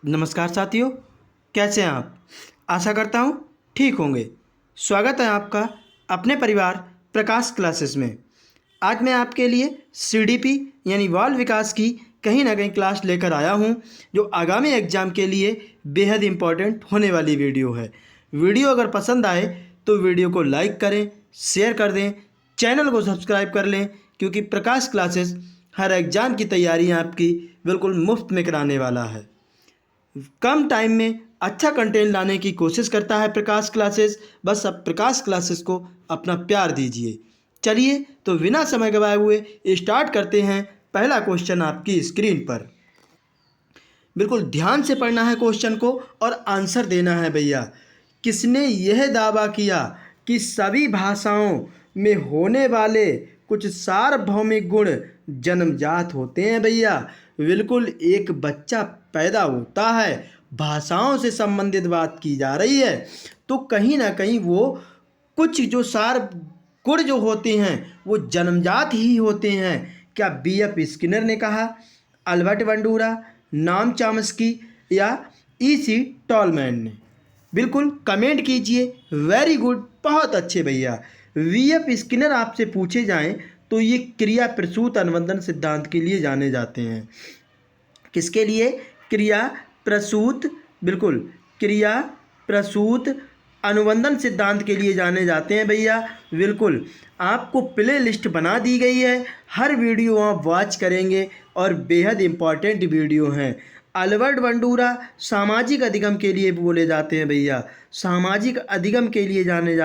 नमस्कार साथियों, कैसे हैं आप। आशा करता हूँ ठीक होंगे। स्वागत है आपका अपने परिवार प्रकाश क्लासेस में। आज मैं आपके लिए सीडीपी यानी बाल विकास की कहीं ना कहीं क्लास लेकर आया हूँ, जो आगामी एग्ज़ाम के लिए बेहद इम्पॉर्टेंट होने वाली वीडियो है। वीडियो अगर पसंद आए तो वीडियो को लाइक करें, शेयर कर दें, चैनल को सब्सक्राइब कर लें, क्योंकि प्रकाश क्लासेस हर एग्ज़ाम की तैयारी आपकी बिल्कुल मुफ्त में कराने वाला है। कम टाइम में अच्छा कंटेंट लाने की कोशिश करता है प्रकाश क्लासेस। बस अब प्रकाश क्लासेस को अपना प्यार दीजिए। चलिए तो बिना समय गवाए हुए स्टार्ट करते हैं। पहला क्वेश्चन आपकी स्क्रीन पर। बिल्कुल ध्यान से पढ़ना है क्वेश्चन को और आंसर देना है भैया। किसने यह दावा किया कि सभी भाषाओं में होने वाले कुछ सार्वभौमिक गुण जन्मजात होते हैं भैया। बिल्कुल एक बच्चा पैदा होता है, भाषाओं से संबंधित बात की जा रही है, तो कहीं ना कहीं वो कुछ जो सार गुण जो होते हैं वो जन्मजात ही होते हैं। क्या बीएफ स्किनर ने कहा, अल्बर्ट बंडूरा, नाम चाम्स्की या ईसी टॉलमैन ने? बिल्कुल कमेंट कीजिए। वेरी गुड, बहुत अच्छे भैया। वीएफ स्किनर आपसे पूछे जाएं तो ये क्रिया प्रसूत अनुबंधन सिद्धांत के लिए जाने जाते हैं। किसके लिए? क्रिया प्रसूत, बिल्कुल क्रिया प्रसूत अनुबंधन सिद्धांत के लिए जाने जाते हैं भैया। बिल्कुल आपको प्ले लिस्ट बना दी गई है, हर वीडियो आप वॉच करेंगे और बेहद इम्पॉर्टेंट वीडियो हैं। अल्बर्ट बंडूरा सामाजिक अधिगम के लिए बोले जाते हैं भैया, सामाजिक अधिगम के लिए जाने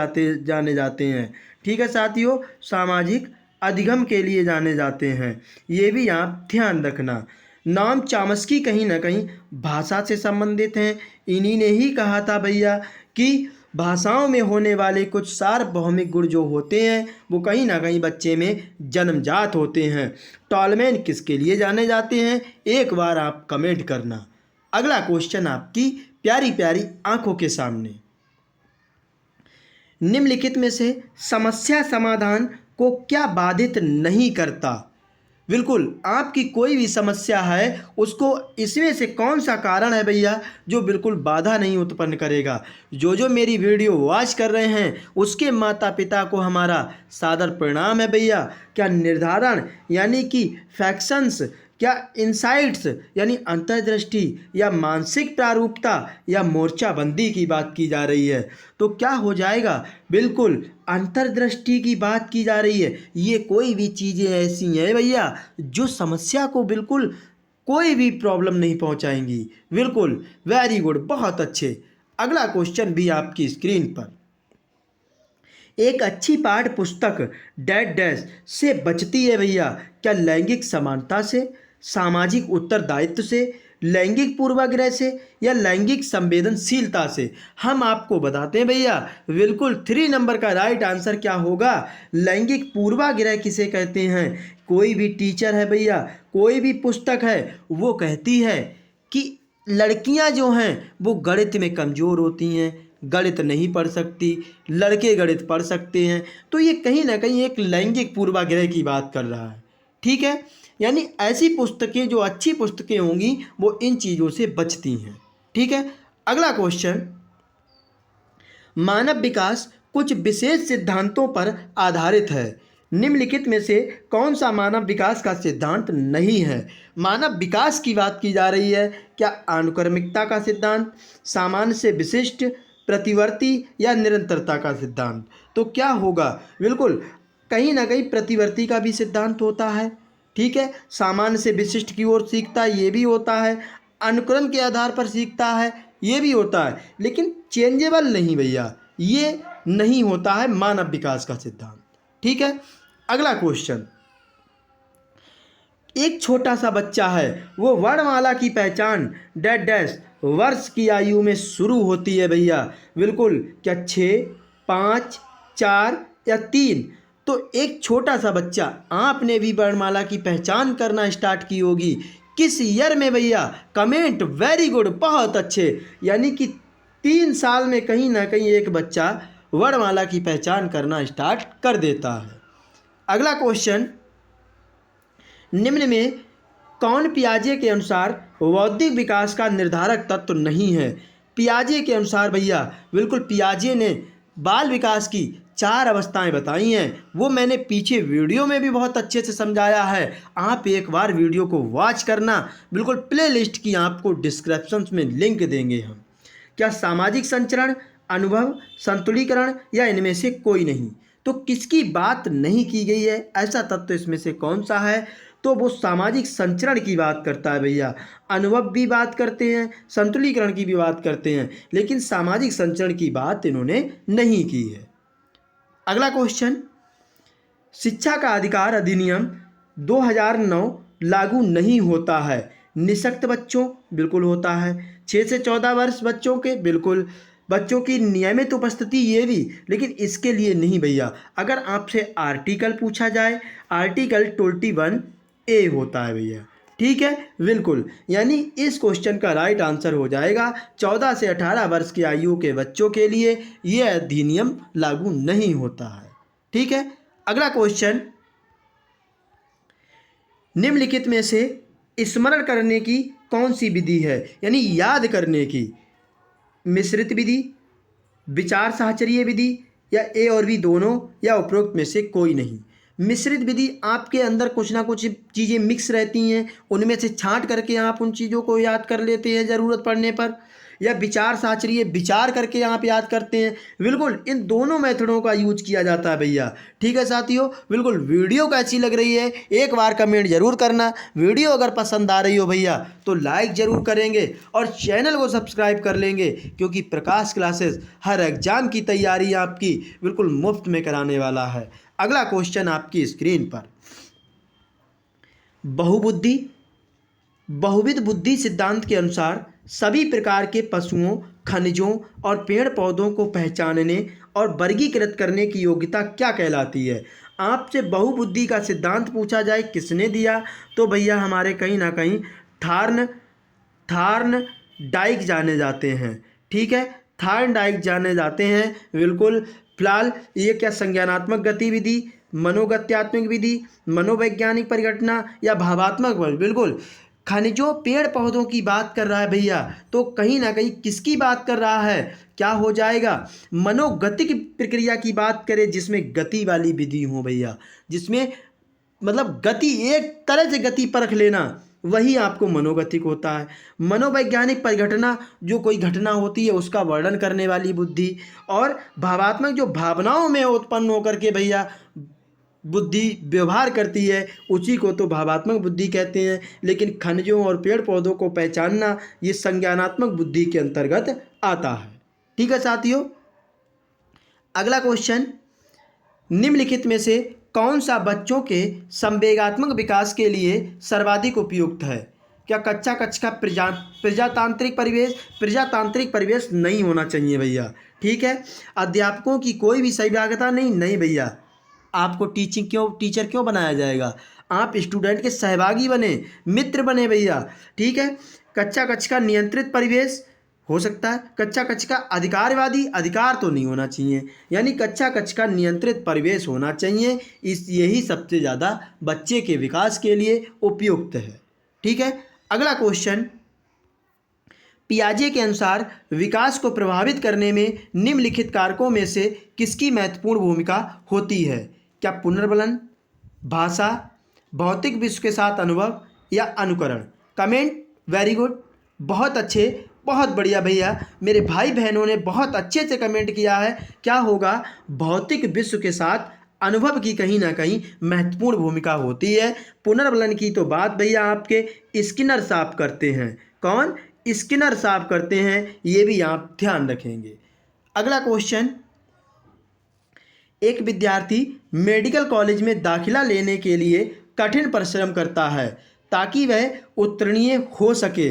जाते हैं। ठीक है साथियों, सामाजिक अधिगम के लिए जाने जाते हैं, ये भी आप ध्यान रखना। नाम चाम्स्की कहीं ना कहीं भाषा से संबंधित हैं। इन्हीं ने ही कहा था भैया कि भाषाओं में होने वाले कुछ सार्वभौमिक गुण जो होते हैं वो कहीं ना कहीं बच्चे में जन्मजात होते हैं। टॉलमैन किसके लिए जाने जाते हैं, एक बार आप कमेंट करना। अगला क्वेश्चन आपकी प्यारी प्यारी आंखों के सामने। निम्नलिखित में से समस्या समाधान को क्या बाधित नहीं करता? बिल्कुल आपकी कोई भी समस्या है उसको इसमें से कौन सा कारण है भैया जो बिल्कुल बाधा नहीं उत्पन्न करेगा? जो मेरी वीडियो वॉच कर रहे हैं उसके माता पिता को हमारा सादर प्रणाम है भैया। क्या निर्धारण यानी कि फैक्शंस, क्या इंसाइट्स यानी अंतर्दृष्टि, या मानसिक प्रारूपता या मोर्चाबंदी की बात की जा रही है? तो क्या हो जाएगा? बिल्कुल अंतर्दृष्टि की बात की जा रही है। ये कोई भी चीज़ें ऐसी हैं भैया जो समस्या को बिल्कुल कोई भी प्रॉब्लम नहीं पहुंचाएंगी। बिल्कुल वेरी गुड, बहुत अच्छे। अगला क्वेश्चन भी आपकी स्क्रीन पर। एक अच्छी पाठ्य पुस्तक डैश डैश से बचती है भैया? क्या लैंगिक समानता से, सामाजिक उत्तरदायित्व से, लैंगिक पूर्वाग्रह से, या लैंगिक संवेदनशीलता से? हम आपको बताते हैं भैया, बिल्कुल 3 नंबर का राइट आंसर क्या होगा? लैंगिक पूर्वाग्रह किसे कहते हैं? कोई भी टीचर है भैया, कोई भी पुस्तक है, वो कहती है कि लड़कियां जो हैं वो गणित में कमज़ोर होती हैं, गणित नहीं पढ़ सकती, लड़के गणित पढ़ सकते हैं। तो ये कहीं ना कहीं एक लैंगिक पूर्वाग्रह की बात कर रहा है। ठीक है, यानी ऐसी पुस्तकें जो अच्छी पुस्तकें होंगी वो इन चीज़ों से बचती हैं। ठीक है, अगला क्वेश्चन। मानव विकास कुछ विशेष सिद्धांतों पर आधारित है। निम्नलिखित में से कौन सा मानव विकास का सिद्धांत नहीं है? मानव विकास की बात की जा रही है। क्या अनुक्रमिकता का सिद्धांत, सामान्य से विशिष्ट, प्रतिवर्ती, या निरंतरता का सिद्धांत? तो क्या होगा? बिल्कुल कहीं ना कहीं प्रतिवर्ती का भी सिद्धांत होता है। ठीक है, सामान्य से विशिष्ट की ओर सीखता है, ये भी होता है। अनुक्रम के आधार पर सीखता है, ये भी होता है। लेकिन चेंजेबल नहीं भैया, ये नहीं होता है मानव विकास का सिद्धांत। ठीक है, अगला क्वेश्चन। एक छोटा सा बच्चा है, वो वर्णमाला की पहचान डैश डैश वर्ष की आयु में शुरू होती है भैया? बिल्कुल क्या 6, 5, 4 या 3? तो एक छोटा सा बच्चा, आपने भी वर्णमाला की पहचान करना स्टार्ट की होगी किस ईयर में भैया? कमेंट। वेरी गुड, बहुत अच्छे। यानी कि 3 साल में कहीं ना कहीं एक बच्चा वर्णमाला की पहचान करना स्टार्ट कर देता है। अगला क्वेश्चन। निम्न में कौन पियाजे के अनुसार बौद्धिक विकास का निर्धारक तत्व नहीं है? पियाजे के अनुसार भैया बिल्कुल पियाजे ने बाल विकास की 4 अवस्थाएं बताई हैं, वो मैंने पीछे वीडियो में भी बहुत अच्छे से समझाया है। आप एक बार वीडियो को वॉच करना, बिल्कुल प्लेलिस्ट की आपको डिस्क्रिप्शन में लिंक देंगे हम। क्या सामाजिक संचरण, अनुभव, संतुलीकरण या इनमें से कोई नहीं? तो किसकी बात नहीं की गई है, ऐसा तत्व इसमें से कौन सा है? तो वो सामाजिक संचरण की बात करता है भैया। अनुभव भी बात करते हैं, संतुलीकरण की भी बात करते हैं, लेकिन सामाजिक संचरण की बात इन्होंने नहीं की है। अगला क्वेश्चन, शिक्षा का अधिकार अधिनियम 2009 लागू नहीं होता है। निःशक्त बच्चों, बिल्कुल होता है। 6 से 14 वर्ष बच्चों के, बिल्कुल। बच्चों की नियमित उपस्थिति, ये भी, लेकिन इसके लिए नहीं भैया। अगर आपसे आर्टिकल पूछा जाए, आर्टिकल 21A होता है भैया, ठीक है, बिल्कुल। यानी इस क्वेश्चन का राइट आंसर हो जाएगा 14 से 18 वर्ष की आयु के बच्चों के लिए ये अधिनियम लागू नहीं होता है, ठीक है। अगला क्वेश्चन, निम्नलिखित में से स्मरण करने की कौन सी विधि है, यानी याद करने की? मिश्रित विधि, विचार साहचर्य विधि या ए और बी दोनों या उपरोक्त में से कोई नहीं? मिश्रित विधि, आपके अंदर कुछ ना कुछ चीज़ें मिक्स रहती हैं, उनमें से छांट करके आप उन चीज़ों को याद कर लेते हैं ज़रूरत पड़ने पर। या विचार साहचर्य, विचार करके आप याद करते हैं। बिल्कुल इन दोनों मेथडों का यूज किया जाता है भैया, ठीक है साथियों। बिल्कुल वीडियो कैसी लग रही है एक बार कमेंट जरूर करना। वीडियो अगर पसंद आ रही हो भैया तो लाइक ज़रूर करेंगे और चैनल को सब्सक्राइब कर लेंगे, क्योंकि प्रकाश क्लासेस हर एग्ज़ाम की तैयारी आपकी बिल्कुल मुफ्त में कराने वाला है। अगला क्वेश्चन आपकी स्क्रीन पर, बहुविध बुद्धि सिद्धांत के अनुसार सभी प्रकार के पशुओं, खनिजों और पेड़ पौधों को पहचानने और वर्गीकृत करने की योग्यता क्या कहलाती है? आपसे बहुबुद्धि का सिद्धांत पूछा जाए, किसने दिया? तो भैया हमारे कहीं ना कहीं थार्न डाइक जाने जाते हैं, ठीक है, थार्न डाइक जाने जाते हैं, बिल्कुल। फिलहाल ये क्या संज्ञानात्मक गतिविधि, मनोगत्यात्मक विधि, मनोवैज्ञानिक परिघटना या भावात्मक बल? बिल्कुल खनिजों, पेड़ पौधों की बात कर रहा है भैया, तो कहीं ना कहीं किसकी बात कर रहा है? क्या हो जाएगा? मनोगतिक प्रक्रिया की बात करें, जिसमें गति वाली विधि हो भैया, जिसमें मतलब गति, एक तरह से गति परख लेना, वही आपको मनोगतिक होता है। मनोवैज्ञानिक परिघटना, जो कोई घटना होती है उसका वर्णन करने वाली बुद्धि। और भावात्मक, जो भावनाओं में उत्पन्न होकर के भैया बुद्धि व्यवहार करती है, उसी को तो भावात्मक बुद्धि कहते हैं। लेकिन खनिजों और पेड़ पौधों को पहचानना ये संज्ञानात्मक बुद्धि के अंतर्गत आता है, ठीक है साथियों। अगला क्वेश्चन, निम्नलिखित में से कौन सा बच्चों के संवेगात्मक विकास के लिए सर्वाधिक उपयुक्त है? क्या कच्चा कच्छ का प्रजातांत्रिक परिवेश नहीं होना चाहिए भैया, ठीक है। अध्यापकों की कोई भी सहभागिता नहीं भैया। आपको टीचर क्यों बनाया जाएगा? आप स्टूडेंट के सहभागी बने, मित्र बने भैया, ठीक है। कच्चा कच्छ का नियंत्रित परिवेश हो सकता है। कच्चा कच्छ का अधिकारवादी, अधिकार तो नहीं होना चाहिए, यानी कच्चा कच्छ का नियंत्रित परिवेश होना चाहिए। यही सबसे ज़्यादा बच्चे के विकास के लिए उपयुक्त है, ठीक है। अगला क्वेश्चन, पियाजे के अनुसार विकास को प्रभावित करने में निम्नलिखित कारकों में से किसकी महत्वपूर्ण भूमिका होती है? क्या पुनर्बलन, भाषा, भौतिक विश्व के साथ अनुभव या अनुकरण? कमेंट, वेरी गुड, बहुत अच्छे, बहुत बढ़िया भैया। मेरे भाई बहनों ने बहुत अच्छे से कमेंट किया है। क्या होगा? भौतिक विश्व के साथ अनुभव की कहीं ना कहीं महत्वपूर्ण भूमिका होती है। पुनर्बलन की तो बात भैया आपके स्किनर साफ करते हैं। कौन? स्किनर साफ करते हैं, ये भी आप ध्यान रखेंगे। अगला क्वेश्चन, एक विद्यार्थी मेडिकल कॉलेज में दाखिला लेने के लिए कठिन परिश्रम करता है ताकि वह उत्तीर्ण हो सके।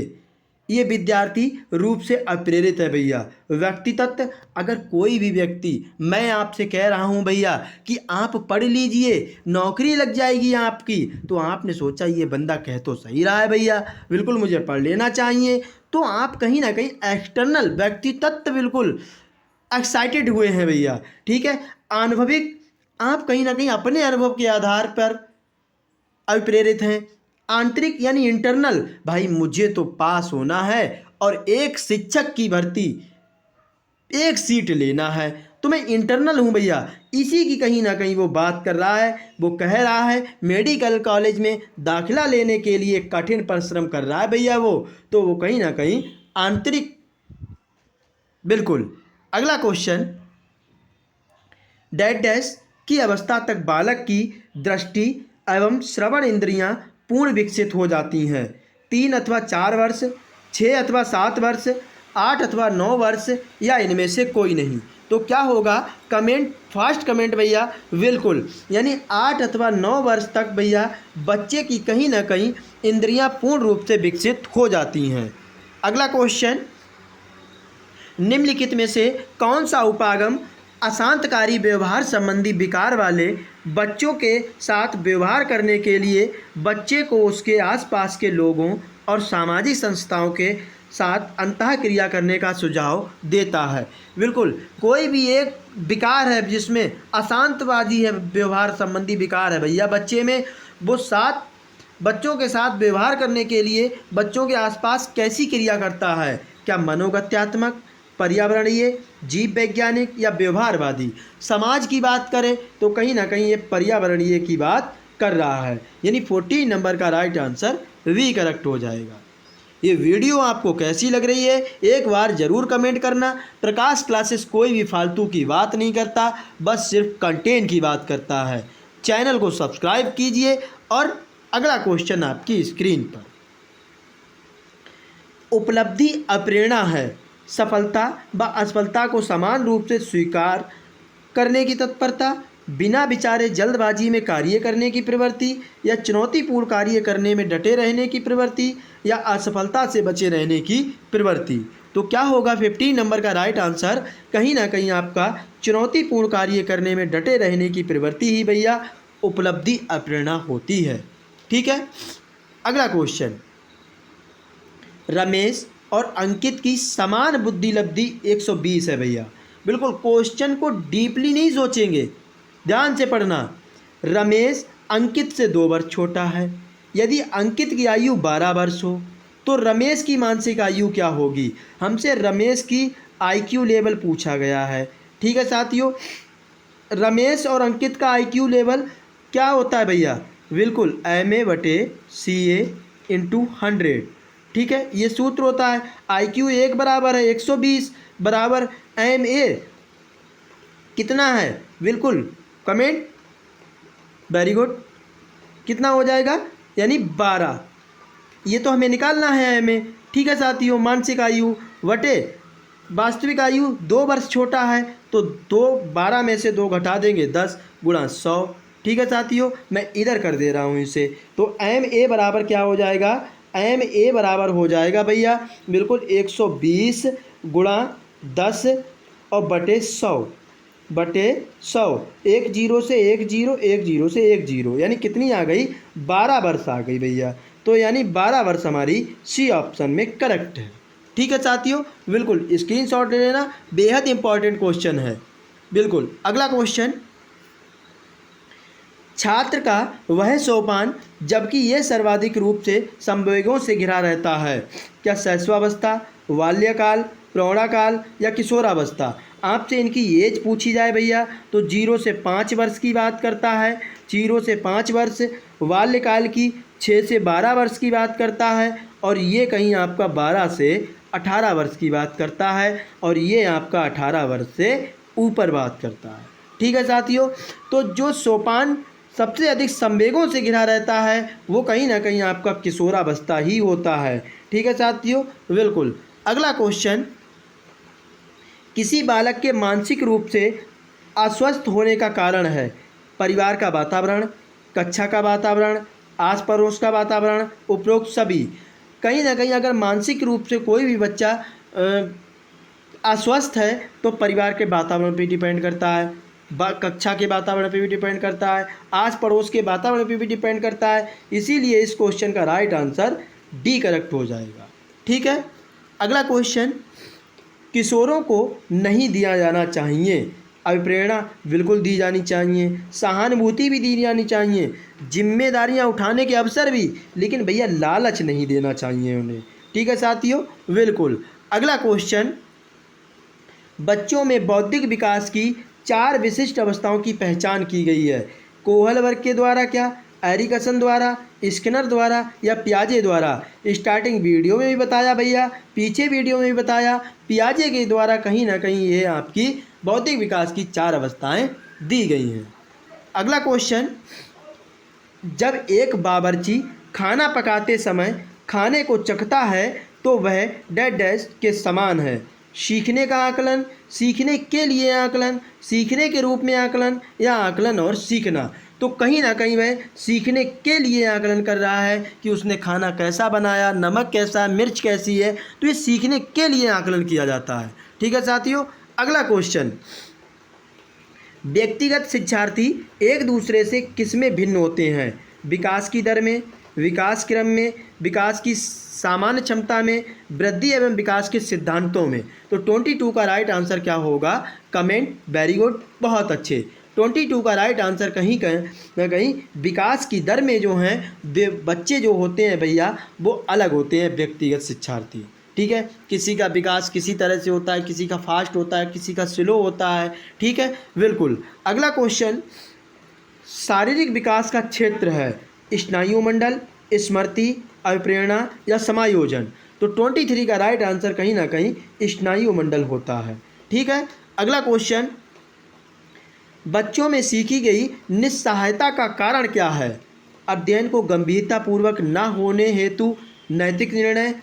ये विद्यार्थी रूप से अप्रेरित है भैया। व्यक्ति तत्व, अगर कोई भी व्यक्ति, मैं आपसे कह रहा हूँ भैया कि आप पढ़ लीजिए, नौकरी लग जाएगी आपकी, तो आपने सोचा ये बंदा कह तो सही रहा है भैया, बिल्कुल मुझे पढ़ लेना चाहिए, तो आप कहीं ना कहीं एक्सटर्नल व्यक्ति तत्व बिल्कुल एक्साइटेड हुए हैं भैया, ठीक है। अनुभविक, आप कहीं ना कहीं अपने अनुभव के आधार पर अभिप्रेरित हैं, आंतरिक यानी इंटरनल, भाई मुझे तो पास होना है और एक शिक्षक की भर्ती, एक सीट लेना है, तो मैं इंटरनल हूँ भैया। इसी की कहीं ना कहीं वो बात कर रहा है। वो कह रहा है मेडिकल कॉलेज में दाखिला लेने के लिए कठिन परिश्रम कर रहा है भैया वो, तो वो कहीं ना कहीं आंतरिक। बिल्कुल। अगला क्वेश्चन, डैश डैश की अवस्था तक बालक की दृष्टि एवं श्रवण इंद्रियां पूर्ण विकसित हो जाती हैं। 3 अथवा 4 वर्ष, 6 अथवा 7 वर्ष, 8 अथवा 9 वर्ष, या इनमें से कोई नहीं। तो क्या होगा? कमेंट, फास्ट कमेंट भैया। बिल्कुल, यानी 8 अथवा 9 वर्ष तक भैया बच्चे की कहीं ना कहीं इंद्रियां पूर्ण रूप से विकसित हो जाती हैं। अगला क्वेश्चन, निम्नलिखित में से कौन सा उपागम अशांतकारी व्यवहार संबंधी विकार वाले बच्चों के साथ व्यवहार करने के लिए बच्चे को उसके आसपास के लोगों और सामाजिक संस्थाओं के साथ अंतःक्रिया करने का सुझाव देता है? बिल्कुल, कोई भी एक विकार है जिसमें अशांतवादी है, व्यवहार संबंधी विकार है भैया बच्चे में, वो साथ बच्चों के साथ व्यवहार करने के लिए बच्चों के आसपास कैसी क्रिया करता है? क्या मनोगत्यात्मक, पर्यावरणीय, जीव वैज्ञानिक, या व्यवहारवादी? समाज की बात करें तो कहीं ना कहीं ये पर्यावरणीय की बात कर रहा है, यानी 14 नंबर का राइट आंसर वी करेक्ट हो जाएगा। ये वीडियो आपको कैसी लग रही है एक बार ज़रूर कमेंट करना। प्रकाश क्लासेस कोई भी फालतू की बात नहीं करता, बस सिर्फ कंटेंट की बात करता है। चैनल को सब्सक्राइब कीजिए। और अगला क्वेश्चन आपकी स्क्रीन पर, उपलब्धि अप्रेरणा है, सफलता व असफलता को समान रूप से स्वीकार करने की तत्परता, बिना विचारे जल्दबाजी में कार्य करने की प्रवृत्ति, या चुनौतीपूर्ण कार्य करने में डटे रहने की प्रवृत्ति, या असफलता से बचे रहने की प्रवृत्ति? तो क्या होगा 15 नंबर का राइट आंसर? कहीं ना कहीं आपका चुनौतीपूर्ण कार्य करने में डटे रहने की प्रवृत्ति ही भैया उपलब्धि अप्रेरणा होती है। ठीक है। अगला क्वेश्चन, रमेश और अंकित की समान बुद्धि लब्धि 120 है भैया। बिल्कुल, क्वेश्चन को डीपली नहीं सोचेंगे, ध्यान से पढ़ना। रमेश अंकित से 2 वर्ष छोटा है। यदि अंकित की आयु 12 वर्ष हो तो रमेश की मानसिक आयु क्या होगी? हमसे रमेश की IQ लेवल पूछा गया है। ठीक है साथियों, रमेश और अंकित का IQ लेवल क्या होता है भैया? बिल्कुल, MA/CA × 100। ठीक है, ये सूत्र होता है। IQ 1 बराबर है 120 बराबर MA कितना है? बिल्कुल, कमेंट, वेरी गुड, कितना हो जाएगा? यानी 12। ये तो हमें निकालना है MA। ठीक है साथियों, मानसिक आयु वटे वास्तविक आयु 2 वर्ष छोटा है, तो 12 में से 2 घटा देंगे, 10 × 100। ठीक है साथियों, मैं इधर कर दे रहा हूँ इसे। तो MA बराबर क्या हो जाएगा? MA बराबर हो जाएगा भैया बिल्कुल 120 × 10 और बटे 100 एक जीरो से एक जीरो, एक जीरो से एक जीरो, यानी कितनी आ गई? 12 वर्ष आ गई भैया। तो यानी 12 वर्ष हमारी सी ऑप्शन में करेक्ट है। ठीक है साथियों, बिल्कुल स्क्रीनशॉट ले लेना, बेहद इंपॉर्टेंट क्वेश्चन है। बिल्कुल। अगला क्वेश्चन, छात्र का वह सोपान जबकि यह सर्वाधिक रूप से संवेगों से घिरा रहता है, क्या शैशवावस्था, बाल्यकाल, प्रौढ़ाकाल, या किशोरावस्था? आपसे इनकी एज पूछी जाए भैया तो 0 से 5 वर्ष की बात करता है, 0 से 5 वर्ष। बाल्यकाल की 6 से 12 वर्ष की बात करता है, और ये कहीं आपका 12 से 18 वर्ष की बात करता है, और ये आपका 18 वर्ष से ऊपर बात करता है। ठीक है साथियों, तो जो सोपान सबसे अधिक संवेगों से घिरा रहता है वो कहीं ना कहीं आपका किशोरावस्था ही होता है। ठीक है साथियों, बिल्कुल। अगला क्वेश्चन, किसी बालक के मानसिक रूप से अस्वस्थ होने का कारण है परिवार का वातावरण, कक्षा का वातावरण, आस पड़ोस का वातावरण, उपरोक्त सभी। कहीं ना कहीं अगर मानसिक रूप से कोई भी बच्चा अस्वस्थ है तो परिवार के वातावरण पे डिपेंड करता है, कक्षा के वातावरण पे भी डिपेंड करता है, आस पड़ोस के वातावरण पे भी डिपेंड करता है। इसीलिए इस क्वेश्चन का राइट आंसर डी करेक्ट हो जाएगा। ठीक है। अगला क्वेश्चन, किशोरों को नहीं दिया जाना चाहिए अभिप्रेरणा बिल्कुल दी जानी चाहिए, सहानुभूति भी दी जानी चाहिए, जिम्मेदारियां उठाने के अवसर भी, लेकिन भैया लालच नहीं देना चाहिए उन्हें। ठीक है साथियों, बिल्कुल। अगला क्वेश्चन, बच्चों में बौद्धिक विकास की 4 विशिष्ट अवस्थाओं की पहचान की गई है। कोहल वर्ग के द्वारा क्या, एरिकसन द्वारा, स्किनर द्वारा या पियाजे द्वारा? स्टार्टिंग वीडियो में भी बताया भैया, पीछे वीडियो में भी बताया, पियाजे के द्वारा कहीं ना कहीं ये आपकी बौद्धिक विकास की 4 अवस्थाएं दी गई हैं। अगला क्वेश्चन, जब एक बावर्ची खाना पकाते समय खाने को चखता है तो वह डैश डैश के समान है। सीखने का आकलन, सीखने के लिए आकलन, सीखने के रूप में आकलन या आकलन और सीखना? तो कहीं ना कहीं वह सीखने के लिए आकलन कर रहा है कि उसने खाना कैसा बनाया, नमक कैसा, मिर्च कैसी है, तो ये सीखने के लिए आकलन किया जाता है। ठीक है साथियों। अगला क्वेश्चन, व्यक्तिगत शिक्षार्थी एक दूसरे से किसमें भिन्न होते हैं? विकास की दर में, विकास क्रम में, विकास की सामान्य क्षमता में, वृद्धि एवं विकास के सिद्धांतों में? तो 22 का राइट आंसर क्या होगा? कमेंट। वेरी गुड, बहुत अच्छे। 22 का राइट आंसर कहीं ना कहीं विकास की दर में जो हैं बच्चे जो होते हैं भैया वो अलग होते हैं, व्यक्तिगत शिक्षार्थी। ठीक है, किसी का विकास किसी तरह से होता है, किसी का फास्ट होता है, किसी का स्लो होता है। ठीक है, बिल्कुल। अगला क्वेश्चन, शारीरिक विकास का क्षेत्र है स्नायु मंडल, स्मृति, अभिप्रेरणा या समायोजन? तो 23 का राइट आंसर कहीं ना कहीं स्नायु मंडल होता है। ठीक है। अगला क्वेश्चन, बच्चों में सीखी गई निस्सहायता का कारण क्या है? अध्ययन को गंभीरतापूर्वक न होने हेतु नैतिक निर्णय,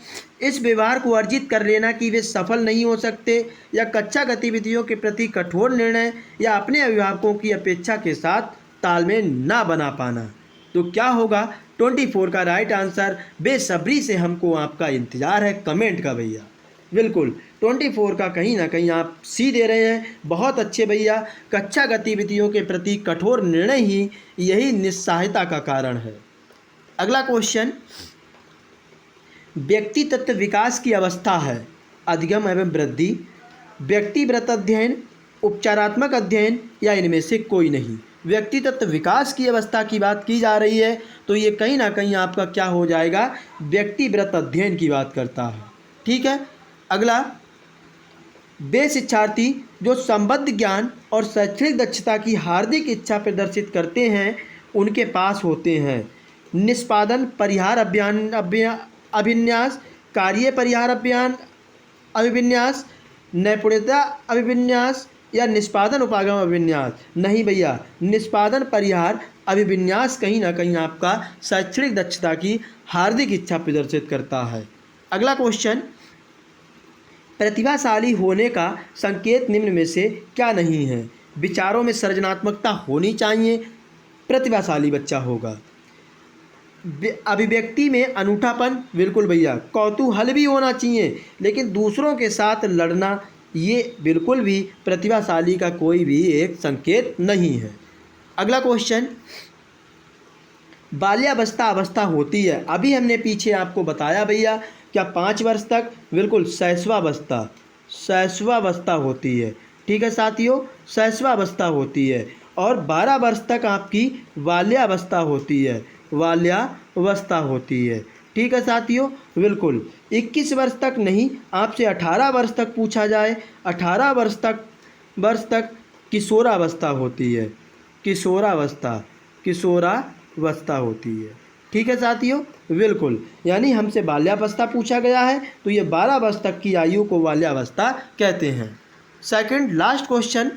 इस व्यवहार को अर्जित कर लेना कि वे सफल नहीं हो सकते, या कक्षा गतिविधियों के प्रति कठोर निर्णय, या अपने अभिभावकों की अपेक्षा के साथ तालमेल ना बना पाना? तो क्या होगा 24 का राइट आंसर? बेसब्री से हमको आपका इंतज़ार है कमेंट का भैया। बिल्कुल 24 का कहीं ना कहीं आप सी दे रहे हैं, बहुत अच्छे भैया। कक्षा गतिविधियों के प्रति कठोर निर्णय ही यही निस्सहायता का कारण है। अगला क्वेश्चन, व्यक्ति तत्व विकास की अवस्था है अधिगम एवं वृद्धि, व्यक्तिवृत्त अध्ययन, उपचारात्मक अध्ययन या इनमें से कोई नहीं? व्यक्ति तत्व विकास की अवस्था की बात की जा रही है तो ये कहीं ना कहीं आपका क्या हो जाएगा? व्यक्तिवृत्त अध्ययन की बात करता है। ठीक है। अगला, वे शिक्षार्थी जो संबद्ध ज्ञान और शैक्षणिक दक्षता की हार्दिक इच्छा प्रदर्शित करते हैं उनके पास होते हैं निष्पादन परिहार अभिन्यास, कार्य परिहार अभिविन्यास, नैपुण्यता अभिविन्यास या निष्पादन उपागम अभिविन्यास? नहीं भैया, निष्पादन परिहार अभिविन्यास कहीं ना कहीं आपका शैक्षणिक दक्षता की हार्दिक इच्छा प्रदर्शित करता है। अगला क्वेश्चन, प्रतिभाशाली होने का संकेत निम्न में से क्या नहीं है? विचारों में सृजनात्मकता होनी चाहिए, प्रतिभाशाली बच्चा होगा। अभिव्यक्ति में अनूठापन, बिल्कुल भैया। कौतूहल भी होना चाहिए, लेकिन दूसरों के साथ लड़ना ये बिल्कुल भी प्रतिभाशाली का कोई भी एक संकेत नहीं है। अगला क्वेश्चन, बाल्यावस्था अवस्था होती है, अभी हमने पीछे आपको बताया भैया, क्या 5 वर्ष तक? बिल्कुल शैशवावस्था होती है। ठीक है साथियों, शैशवावस्था होती है। और 12 वर्ष तक आपकी बाल्यावस्था होती है, बाल्यावस्था होती है। ठीक है साथियों, बिल्कुल। 21 वर्ष तक नहीं, आपसे 18 वर्ष तक पूछा जाए, 18 वर्ष तक किशोरावस्था होती है, किशोरावस्था होती है। ठीक है साथियों, बिल्कुल। यानी हमसे बाल्यावस्था पूछा गया है तो ये 12 वर्ष तक की आयु को बाल्यावस्था कहते हैं। सेकंड लास्ट क्वेश्चन,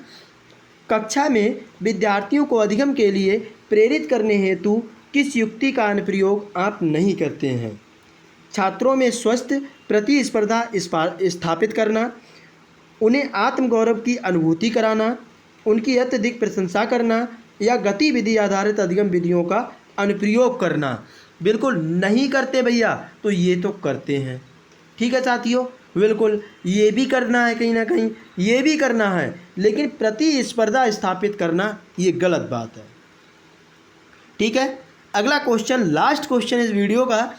कक्षा में विद्यार्थियों को अधिगम के लिए प्रेरित करने हेतु किस युक्ति का अनुप्रयोग आप नहीं करते हैं? छात्रों में स्वस्थ प्रतिस्पर्धा स्थापित करना, उन्हें आत्मगौरव की अनुभूति कराना, उनकी अत्यधिक प्रशंसा करना, या गतिविधि आधारित अधिगम विधियों का अनुप्रयोग करना? बिल्कुल नहीं करते भैया, तो ये तो करते हैं। ठीक है साथियों, बिल्कुल ये भी करना है, कहीं ना कहीं ये भी करना है, लेकिन प्रतिस्पर्धा स्थापित करना ये गलत बात है। ठीक है। अगला क्वेश्चन, लास्ट क्वेश्चन इस वीडियो का,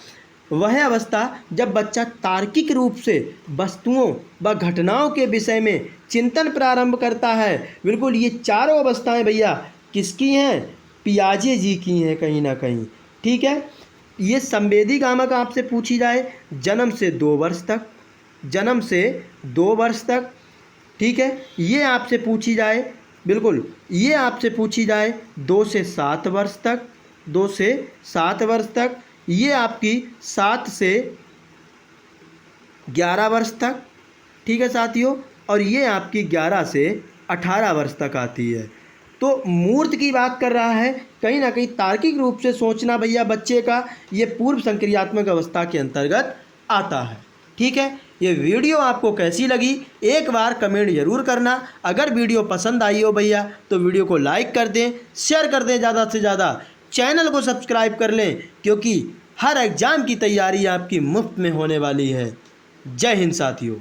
वह अवस्था जब बच्चा तार्किक रूप से वस्तुओं व घटनाओं के विषय में चिंतन प्रारंभ करता है। बिल्कुल ये चारों अवस्थाएं भैया किसकी हैं? पियाजे जी की हैं कहीं ना कहीं। ठीक है, ये संवेदी गामक आपसे पूछी जाए जन्म से 2 वर्ष तक, जन्म से 2 वर्ष तक। ठीक है, ये आपसे पूछी जाए, बिल्कुल ये आपसे पूछी जाए 2 से 7 वर्ष तक, 2 से 7 वर्ष तक। ये आपकी 7 से 11 वर्ष तक। ठीक है साथियों, और ये आपकी 11 से 18 वर्ष तक आती है। तो मूर्त की बात कर रहा है, कहीं ना कहीं तार्किक रूप से सोचना भैया बच्चे का, ये पूर्व संक्रियात्मक अवस्था के अंतर्गत आता है। ठीक है, ये वीडियो आपको कैसी लगी एक बार कमेंट ज़रूर करना। अगर वीडियो पसंद आई हो भैया तो वीडियो को लाइक कर दें, शेयर कर दें ज़्यादा से ज़्यादा, चैनल को सब्सक्राइब कर लें, क्योंकि हर एग्ज़ाम की तैयारी आपकी मुफ्त में होने वाली है। जय हिंद साथियों।